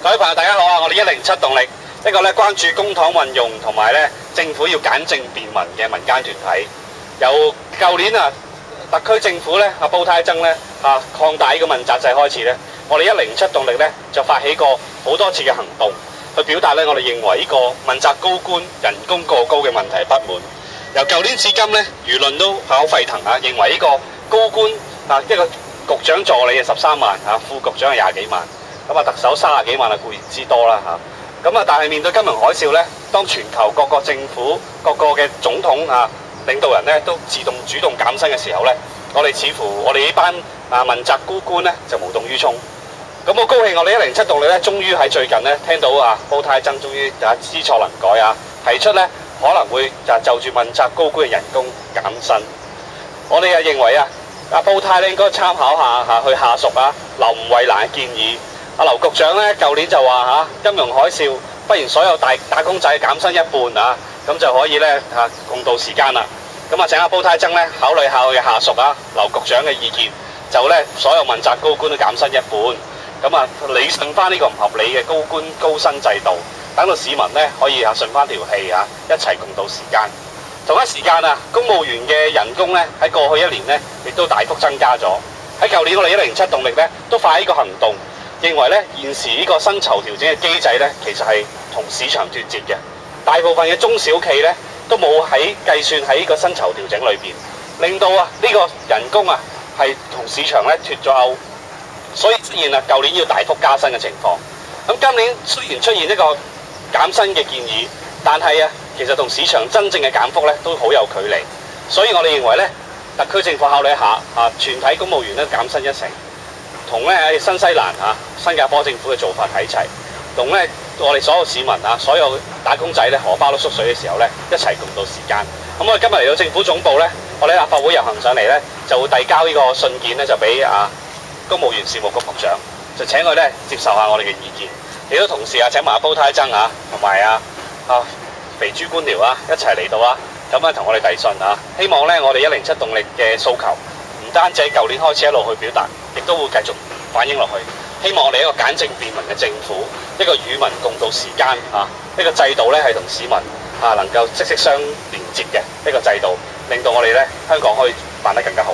各位朋友，大家好啊！我哋107動力一個咧關注公帑運用同埋咧政府要簡政便民嘅民間團體，由舊年啊特區政府咧煲呔曾咧擴大呢個問責制開始咧，我哋107動力咧就發起過好多次嘅行動，去表達咧我哋認為呢個問責高官人工過高嘅問題不滿。由舊年至今咧，輿論都好沸騰啊，認為呢個高官一個局長助理13萬副局長係20幾萬。咁特首30幾萬固然之多啦但係面對金融海嘯咧，當全球各個政府、各個嘅總統領導人咧都主動減薪嘅時候咧，我哋似乎我哋呢班問責高官咧就無動於衷。咁好高興，我哋107動力咧，終於喺最近咧聽到煲呔曾終於知錯能改提出咧可能會就住問責高官嘅人工減薪。我哋又認為煲呔咧應該參考下佢下屬劉吳衛蘭嘅建議。劉局長咧，舊年就話金融海嘯，不如所有打工仔減薪一半咁就可以咧共度時艱啦。咁請煲呔曾咧考慮下佢嘅下屬劉局長嘅意見，就咧所有問責高官都減薪一半。咁理順翻呢個唔合理嘅高官高薪制度，等到市民咧可以順翻條氣一齊共度時艱。同一時間公務員嘅人工咧喺過去1年咧亦都大幅增加咗。喺舊年我哋107動力咧都發起個行動。認為咧現時呢個薪酬調整嘅機制咧，其實係同市場脫節嘅。大部分嘅中小企咧都冇計算喺呢個薪酬調整裏邊，令到呢個人工係同市場咧脫咗鈎，所以出現舊年要大幅加薪嘅情況。咁今年雖然出現一個減薪嘅建議，但係其實同市場真正嘅減幅咧都好有距離。所以我哋認為咧，特區政府考慮一下全體公務員咧減薪1成。同咧新西蘭新加坡政府嘅做法睇齊，同咧我哋所有市民所有打工仔咧荷包都縮水嘅時候咧，一齊共度時艱。咁我哋今日嚟到政府總部咧，我哋立法會遊行上嚟咧，就會遞交呢個信件咧，就俾公務員事務局局長，就請佢咧接受下我哋嘅意見。亦都同時請埋煲呔曾同埋肥豬官僚一齊嚟到咁同我哋遞信希望咧我哋107動力嘅訴求，唔單止喺舊年開始一路去表達，亦都會繼續反映落去。希望我哋一個簡政便民嘅政府，一個與民共度時艱呢個制度咧係同市民能夠息息相連接嘅一個制度，令到我哋咧香港可以辦得更加好。